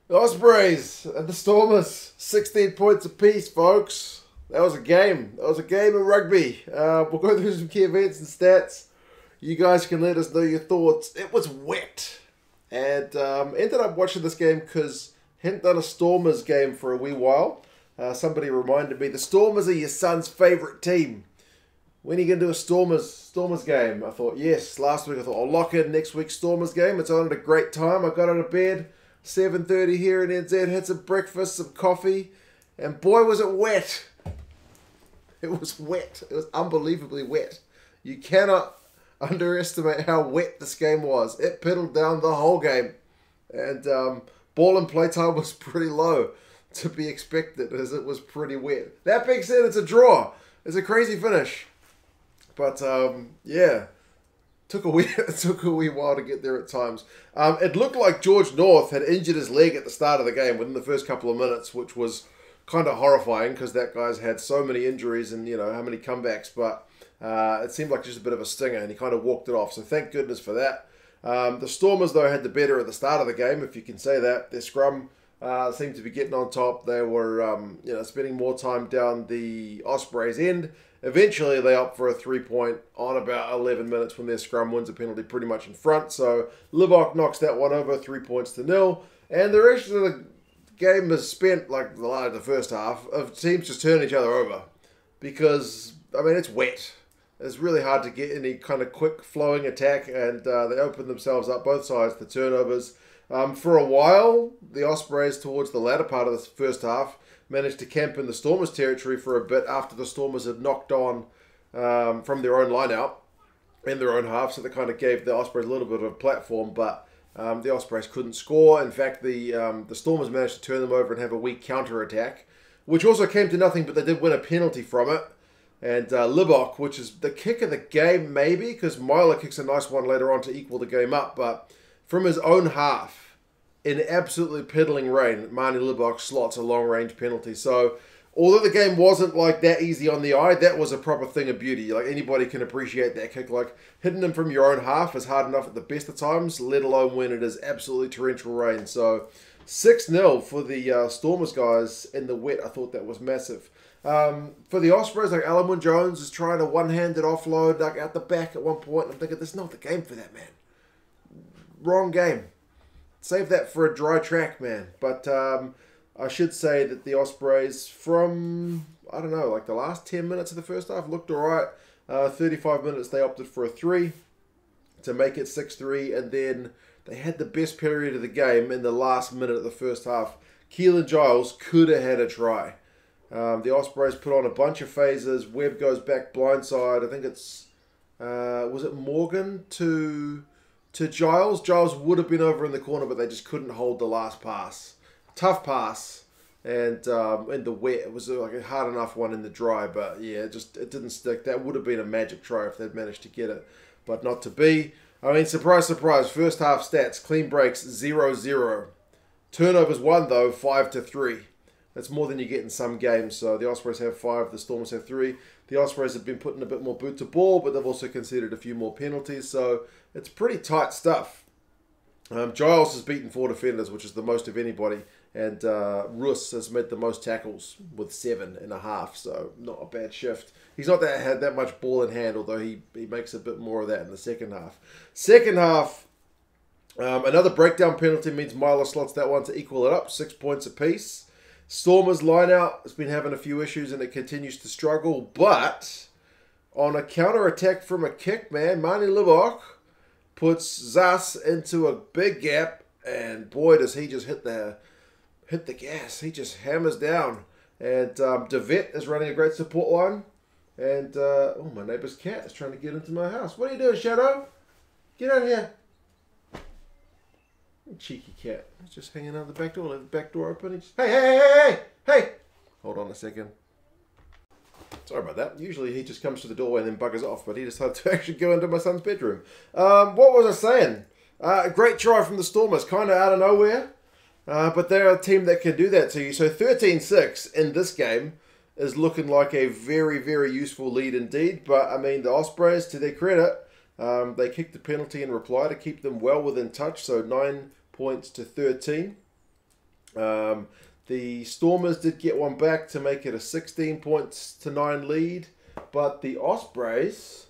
The Ospreys and the Stormers, 16 points apiece, folks. That was a game. That was a game of rugby. We'll go through some key events and stats. You guys can let us know your thoughts. It was wet. And ended up watching this game because hadn't done a Stormers game for a wee while. Somebody reminded me, the Stormers are your son's favourite team. When are you going to do a Stormers game? I thought, yes. Last week I thought, I'll lock in next week's Stormers game. It's on at a great time. I got out of bed, 7:30 here in NZ, had some breakfast, some coffee, and boy was it wet. It was wet. It was unbelievably wet. You cannot underestimate how wet this game was. It piddled down the whole game. And ball and play time was pretty low to be expected as it was pretty wet. That being said, it's a draw. It's a crazy finish. But yeah, it took a wee while to get there at times. It looked like George North had injured his leg at the start of the game within the first couple of minutes, which was kind of horrifying because that guy's had so many injuries and you know how many comebacks. But it seemed like just a bit of a stinger, and he kind of walked it off. So thank goodness for that. The Stormers though had the better at the start of the game, if you can say that. Their scrum seemed to be getting on top. They were spending more time down the Ospreys end. Eventually, they opt for a 3-point on about 11 minutes when their scrum wins a penalty pretty much in front. So, Libok knocks that one over, 3 points to nil. And the rest of the game is spent, like the first half, of teams just turning each other over. Because, I mean, it's wet. It's really hard to get any kind of quick flowing attack, and they open themselves up both sides to turnovers. For a while, the Ospreys, towards the latter part of the first half, managed to camp in the Stormers territory for a bit after the Stormers had knocked on from their own line-out in their own half, so they kind of gave the Ospreys a little bit of a platform, but the Ospreys couldn't score. In fact, the Stormers managed to turn them over and have a weak counter-attack, which also came to nothing, but they did win a penalty from it. And Libok, which is the kick of the game maybe, because Myler kicks a nice one later on to equal the game up, but from his own half, in absolutely piddling rain, Marnie Libok slots a long-range penalty. So, although the game wasn't like that easy on the eye, that was a proper thing of beauty. Like, anybody can appreciate that kick. Like, hitting them from your own half is hard enough at the best of times, let alone when it is absolutely torrential rain. So, 6-0 for the Stormers guys in the wet. I thought that was massive. For the Ospreys, like Alan Jones is trying to one-handed offload like out the back at one point. I'm thinking, this is not the game for that, man. Wrong game. Save that for a dry track, man. But I should say that the Ospreys from, I don't know, like the last 10 minutes of the first half looked all right. 35 minutes they opted for a 3 to make it 6-3. And then they had the best period of the game in the last minute of the first half. Keelan Giles could have had a try. The Ospreys put on a bunch of phases. Webb goes back blindside. I think it's, was it Morgan to Giles. Giles would have been over in the corner, but they just couldn't hold the last pass. Tough pass. And in the wet, it was like a hard enough one in the dry, but yeah, it didn't stick. That would have been a magic try if they'd managed to get it, but not to be. I mean, surprise, surprise. First half stats, clean breaks 0-0. Turnovers 1 though, 5-3. That's more than you get in some games. So the Ospreys have 5, the Stormers have 3. The Ospreys have been putting a bit more boot to ball, but they've also conceded a few more penalties. So it's pretty tight stuff. Giles has beaten 4 defenders, which is the most of anybody. And Russ has made the most tackles with 7.5. So not a bad shift. He's not had that much ball in hand, although he makes a bit more of that in the second half. Second half, another breakdown penalty means Myler slots that one to equal it up. 6 points apiece. Stormers line-out has been having a few issues and it continues to struggle, but on a counter-attack from a kick, man, Marnie Libok puts Zas into a big gap, and boy, does he just hit the gas. He just hammers down. And DeVette is running a great support line. And, oh, my neighbour's cat is trying to get into my house. What are you doing, Shadow? Get out of here. Cheeky cat. He's just hanging out the back door. Let the back door open. He's, hey! Hold on a second. Sorry about that. Usually he just comes to the doorway and then buggers off, but he decided to actually go into my son's bedroom. What was I saying? A great try from the Stormers, kind of out of nowhere. But they're a team that can do that to you. So 13-6 in this game is looking like a very, very useful lead indeed. But, I mean, the Ospreys, to their credit, they kicked the penalty in reply to keep them well within touch. So 9 points to 13. The Stormers did get one back to make it a 16 points to 9 lead, but the Ospreys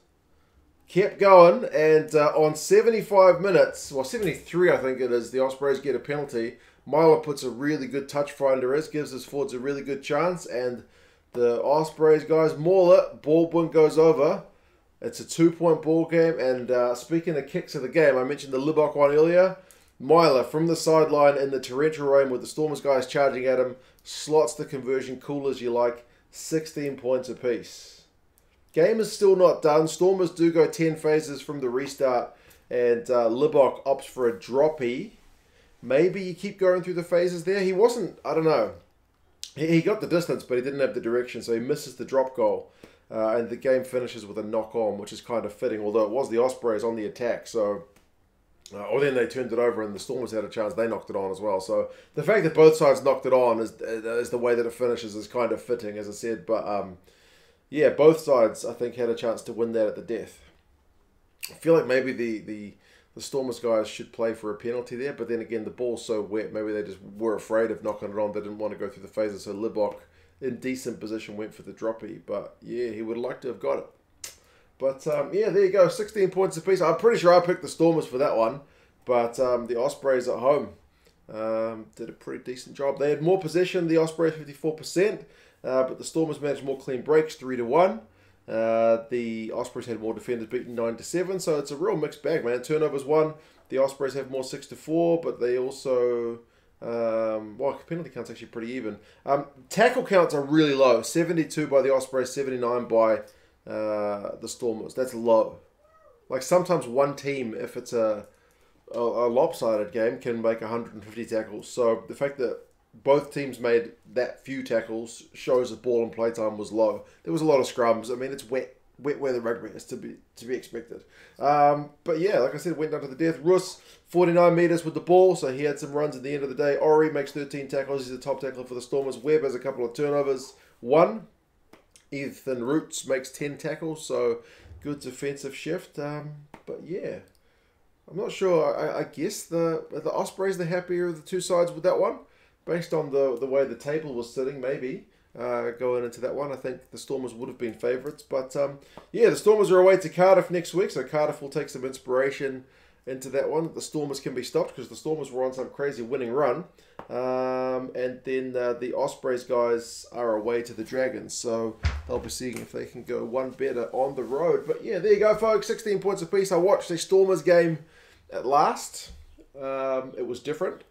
kept going, and on 75 minutes, well 73 I think it is, the Ospreys get a penalty. Myler puts a really good touch finder, gives his forwards a really good chance, and the Ospreys guys maul it. Baldwin goes over. It's a 2-point ball game, and speaking of kicks of the game, I mentioned the Libok one earlier. Myler from the sideline in the torrential rain with the Stormers guys charging at him, slots the conversion cool as you like, 16 points apiece. Game is still not done. Stormers do go 10 phases from the restart, and Libok opts for a droppy. Maybe you keep going through the phases there. He wasn't, I don't know. He got the distance, but he didn't have the direction, so he misses the drop goal. And the game finishes with a knock-on, which is kind of fitting, although it was the Ospreys on the attack, so... or then they turned it over and the Stormers had a chance. They knocked it on as well. So the fact that both sides knocked it on is the way that it finishes is kind of fitting, as I said. But yeah, both sides I think had a chance to win that at the death. I feel like maybe the Stormers guys should play for a penalty there, but then again the ball's so wet. Maybe they just were afraid of knocking it on. They didn't want to go through the phases. So Libok, in decent position, went for the droppy. But yeah, he would like to have got it. But, yeah, there you go. 16 points apiece. I'm pretty sure I picked the Stormers for that one. But the Ospreys at home did a pretty decent job. They had more possession. The Ospreys, 54%. But the Stormers managed more clean breaks, 3-1. The Ospreys had more defenders, beaten 9-7. So it's a real mixed bag, man. Turnovers 1. The Ospreys have more 6-4. But they also... well, penalty count's actually pretty even. Tackle counts are really low. 72 by the Ospreys, 79 by... the Stormers. That's low. Like sometimes one team, if it's a lopsided game, can make 150 tackles. So the fact that both teams made that few tackles shows that ball and play time was low. There was a lot of scrums. I mean, it's wet weather rugby is to be expected. But yeah, like I said, went down to the death. Russ, 49 metres with the ball, so he had some runs at the end of the day. Ori makes 13 tackles. He's the top tackler for the Stormers. Webb has a couple of turnovers. 1. Ethan Roots makes 10 tackles, so good defensive shift. But yeah, I'm not sure. I guess the Ospreys, the happier of the two sides with that one, based on the way the table was sitting. Maybe going into that one, I think the Stormers would have been favourites. But yeah, the Stormers are away to Cardiff next week, so Cardiff will take some inspiration into that one. The Stormers can be stopped because the Stormers were on some crazy winning run. And then the Ospreys guys are away to the Dragons, so they'll be seeing if they can go one better on the road. But yeah, there you go, folks. 16 points apiece. I watched the Stormers game at last. It was different,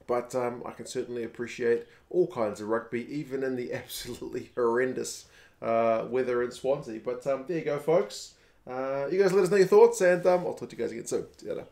but I can certainly appreciate all kinds of rugby, even in the absolutely horrendous weather in Swansea. But there you go, folks. You guys let us know your thoughts, and I'll talk to you guys again soon. See you later.